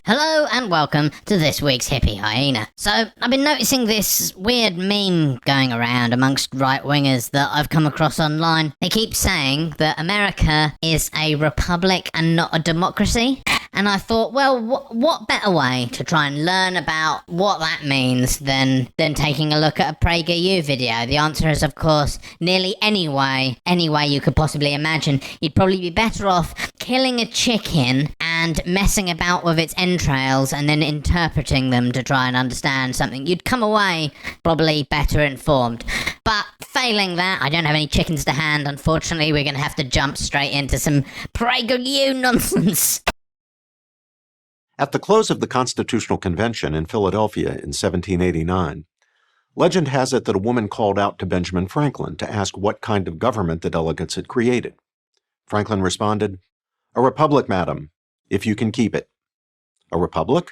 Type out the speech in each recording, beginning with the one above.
Hello and welcome to this week's Hippie Hyena. So, I've been noticing this weird meme going around amongst right-wingers that I've come across online. They keep saying that America is a republic and not a democracy. And I thought, well, what better way to try and learn about what that means than taking a look at a PragerU video? The answer is, of course, nearly any way you could possibly imagine. You'd probably be better off killing a chicken and messing about with its entrails and then interpreting them to try and understand something. You'd come away probably better informed. But failing that, I don't have any chickens to hand. Unfortunately, we're going to have to jump straight into some PragerU nonsense. At the close of the Constitutional Convention in Philadelphia in 1789, legend has it that a woman called out to Benjamin Franklin to ask what kind of government the delegates had created. Franklin responded, "A republic, madam, if you can keep it." A republic?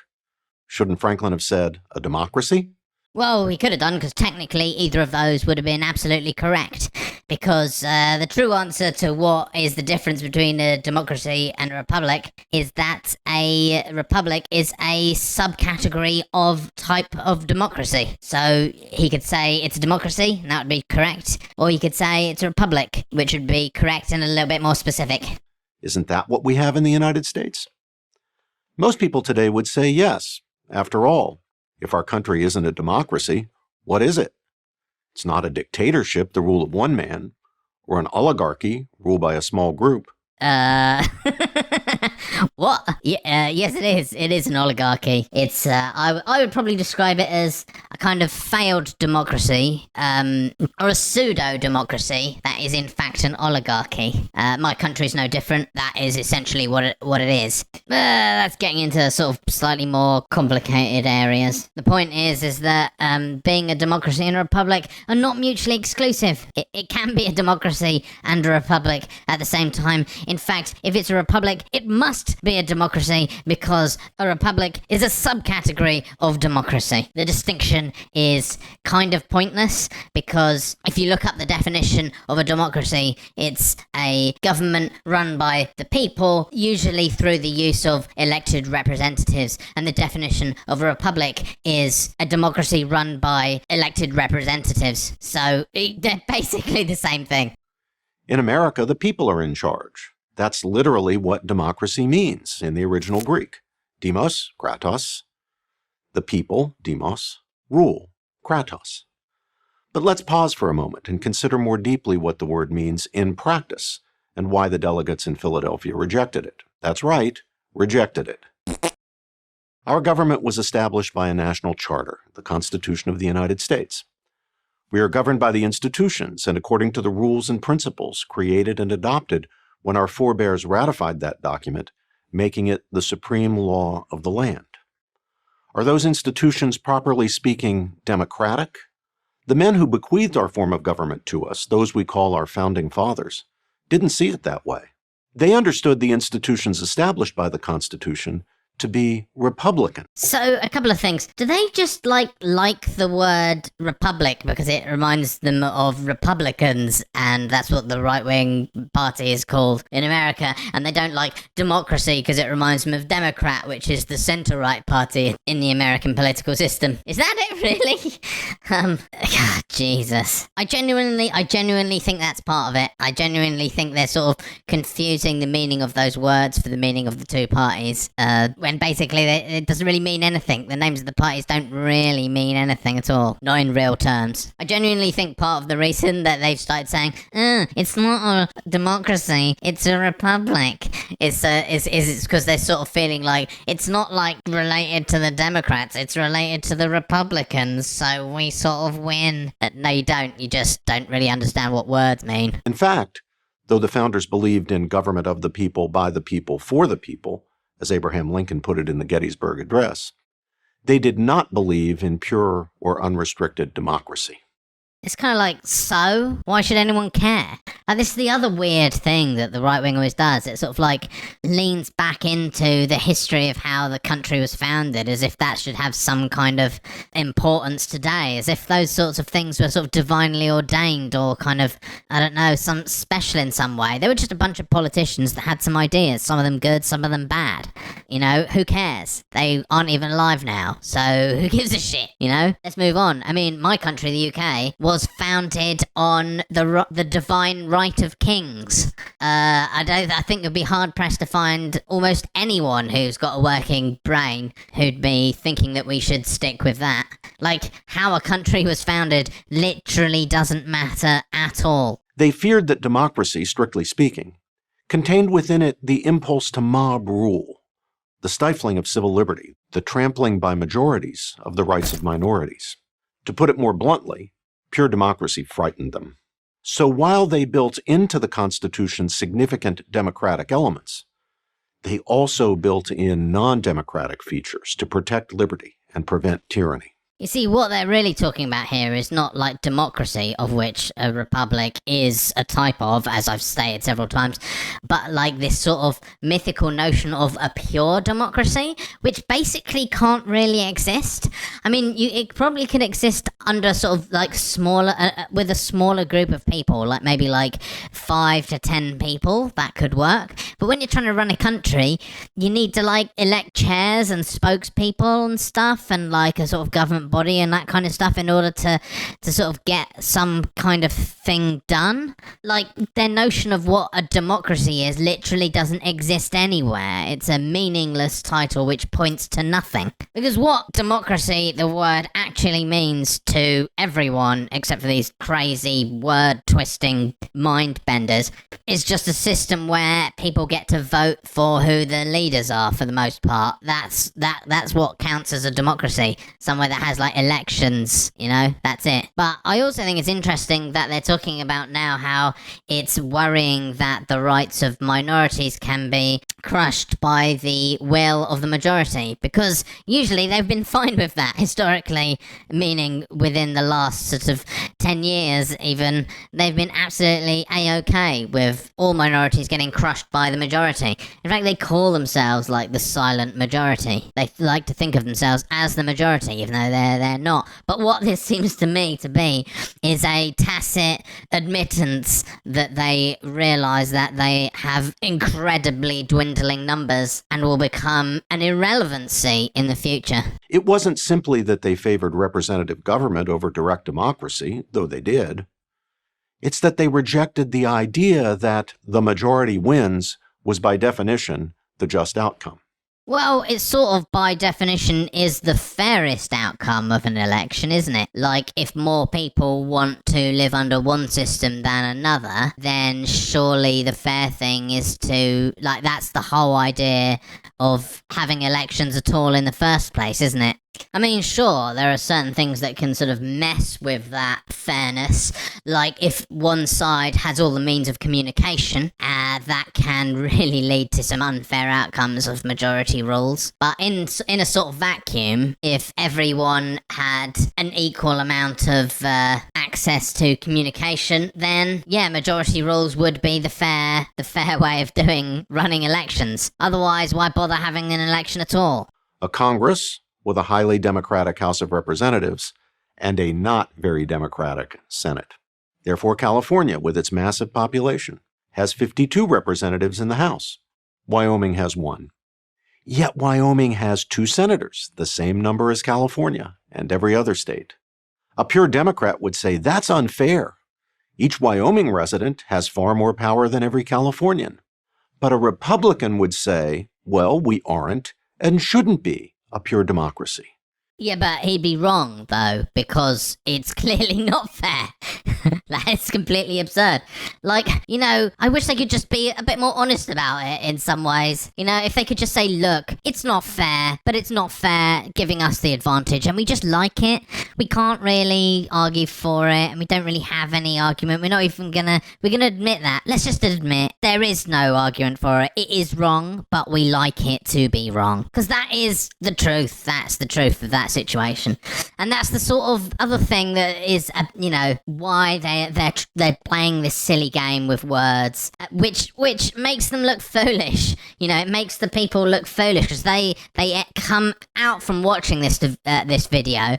Shouldn't Franklin have said a democracy? Well, he could have done, because technically either of those would have been absolutely correct. Because the true answer to what is the difference between a democracy and a republic is that a republic is a subcategory of type of democracy. So he could say it's a democracy, and that would be correct. Or he could say it's a republic, which would be correct and a little bit more specific. Isn't that what we have in the United States? Most people today would say yes. After all, if our country isn't a democracy, what is it? It's not a dictatorship, the rule of one man, or an oligarchy ruled by a small group. What? Yes, it is. It is an oligarchy. It's, I would probably describe it as a kind of failed democracy, or a pseudo-democracy that is in fact an oligarchy. My country's no different. That is essentially what it is. That's getting into sort of slightly more complicated areas. The point is that being a democracy and a republic are not mutually exclusive. It can be a democracy and a republic at the same time. In fact, if it's a republic, it must be a democracy, because a republic is a subcategory of democracy. The distinction is kind of pointless, because if you look up the definition of a democracy, it's a government run by the people, usually through the use of elected representatives. And the definition of a republic is a democracy run by elected representatives. So they're basically the same thing. In America, the people are in charge. That's literally what democracy means in the original Greek. Demos, kratos. The people, demos, rule, kratos. But let's pause for a moment and consider more deeply what the word means in practice and why the delegates in Philadelphia rejected it. That's right, rejected it. Our government was established by a national charter, the Constitution of the United States. We are governed by the institutions and according to the rules and principles created and adopted when our forebears ratified that document, making it the supreme law of the land. Are those institutions, properly speaking, democratic? The men who bequeathed our form of government to us, those we call our founding fathers, didn't see it that way. They understood the institutions established by the Constitution to be Republican. So, a couple of things. Do they just like the word republic because it reminds them of Republicans, and that's what the right-wing party is called in America, and they don't like democracy because it reminds them of Democrat, which is the center-right party in the American political system? Is that it, really? God, Jesus. I genuinely think that's part of it. I genuinely think they're sort of confusing the meaning of those words for the meaning of the two parties. When basically it doesn't really mean anything. The names of the parties don't really mean anything at all. Not in real terms. I genuinely think part of the reason that they've started saying, it's not a democracy, it's a republic, is because they're sort of feeling like it's not like related to the Democrats, it's related to the Republicans, so we sort of win. No, you don't. You just don't really understand what words mean. In fact, though the founders believed in government of the people, by the people, for the people, as Abraham Lincoln put it in the Gettysburg Address, they did not believe in pure or unrestricted democracy. It's kind of like, so? Why should anyone care? This is the other weird thing that the right wing always does. It sort of like leans back into the history of how the country was founded, as if that should have some kind of importance today, as if those sorts of things were sort of divinely ordained or kind of, I don't know, some special in some way. They were just a bunch of politicians that had some ideas, some of them good, some of them bad. You know, who cares? They aren't even alive now, so who gives a shit? You know, let's move on. I mean, my country, the UK, was founded on the divine right of kings. I think it'd be hard pressed to find almost anyone who's got a working brain who'd be thinking that we should stick with that. Like, how a country was founded literally doesn't matter at all. They feared that democracy, strictly speaking, contained within it the impulse to mob rule, the stifling of civil liberty, the trampling by majorities of the rights of minorities. To put it more bluntly, pure democracy frightened them. So while they built into the Constitution significant democratic elements, they also built in non-democratic features to protect liberty and prevent tyranny. You see, what they're really talking about here is not like democracy, of which a republic is a type of, as I've stated several times, but like this sort of mythical notion of a pure democracy, which basically can't really exist. I mean, it probably could exist under sort of like smaller, with a smaller group of people, like maybe like 5 to 10 people, that could work. But when you're trying to run a country, you need to like elect chairs and spokespeople and stuff, and like a sort of government body and that kind of stuff in order to sort of get some kind of thing done. Like, their notion of what a democracy is literally doesn't exist anywhere. It's a meaningless title which points to nothing. Because what democracy, the word, actually means to everyone, except for these crazy word-twisting mind-benders, is just a system where people get to vote for who the leaders are, for the most part. That's what counts as a democracy. Somewhere that has like elections, you know, that's it. But I also think it's interesting that they're talking about now how it's worrying that the rights of minorities can be crushed by the will of the majority, because usually they've been fine with that historically, meaning within the last sort of 10 years even, they've been absolutely a-okay with all minorities getting crushed by the majority. In fact, they call themselves like the silent majority. They like to think of themselves as the majority, even though they're not. But what this seems to me to be is a tacit admittance that they realise that they have incredibly dwindling numbers and will become an irrelevancy in the future. It wasn't simply that they favored representative government over direct democracy, though they did. It's that they rejected the idea that the majority wins was by definition the just outcome. Well, it sort of, by definition, is the fairest outcome of an election, isn't it? Like, if more people want to live under one system than another, then surely the fair thing is to, like, that's the whole idea of having elections at all in the first place, isn't it? I mean, sure, there are certain things that can sort of mess with that fairness. Like, if one side has all the means of communication, that can really lead to some unfair outcomes of majority rules. But in a sort of vacuum, if everyone had an equal amount of access to communication, then, yeah, majority rules would be the fair way of running elections. Otherwise, why bother having an election at all? A Congress with a highly democratic House of Representatives and a not very democratic Senate. Therefore, California, with its massive population, has 52 representatives in the House. Wyoming has 1. Yet Wyoming has 2 senators, the same number as California and every other state. A pure Democrat would say that's unfair. Each Wyoming resident has far more power than every Californian. But a Republican would say, well, we aren't and shouldn't be a pure democracy. Yeah, but he'd be wrong, though, because it's clearly not fair. That's completely absurd. Like, you know, I wish they could just be a bit more honest about it in some ways. You know, if they could just say, look, it's not fair, but it's not fair giving us the advantage, and we just like it. We can't really argue for it, and we don't really have any argument. We're not even we're gonna admit that. Let's just admit there is no argument for it. It is wrong, but we like it to be wrong. Because that is the truth. That's the truth of that that situation. And that's the sort of other thing that is, why they're playing this silly game with words, which makes them look foolish. It makes the people look foolish because they come out from watching this video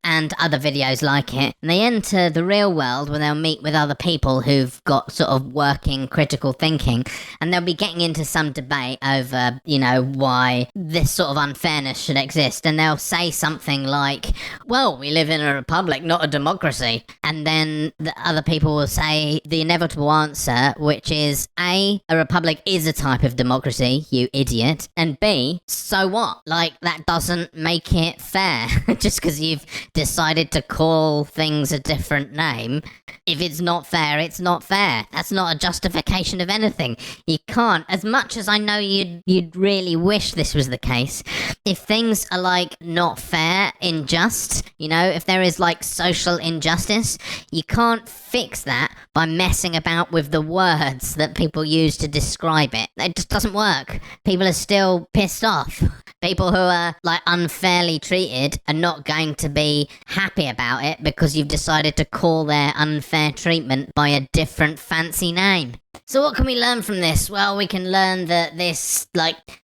and other videos like it, and they enter the real world where they'll meet with other people who've got sort of working critical thinking, and they'll be getting into some debate over, why this sort of unfairness should exist, and they'll say something like, well, we live in a republic, not a democracy, and then the other people will say the inevitable answer, which is A, a republic is a type of democracy, you idiot, and B, so what? Like, that doesn't make it fair. Just because you've decided to call things a different name, if it's not fair, it's not fair. That's not a justification of anything. You can't, as much as I know you'd really wish this was the case, if things are like not fair, unjust, if there is like social injustice, you can't fix that by messing about with the words that people use to describe it. It just doesn't work. People are still pissed off. People who are like unfairly treated are not going to be happy about it because you've decided to call their unfair treatment by a different fancy name. So what can we learn from this? Well, we can learn that this,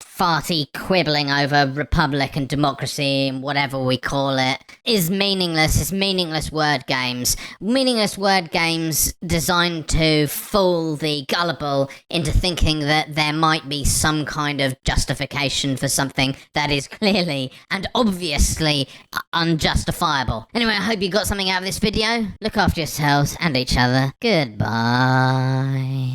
farty quibbling over republic and democracy and whatever we call it is meaningless. It's meaningless word games. Meaningless word games designed to fool the gullible into thinking that there might be some kind of justification for something that is clearly and obviously unjustifiable. Anyway, I hope you got something out of this video. Look after yourselves and each other. Goodbye.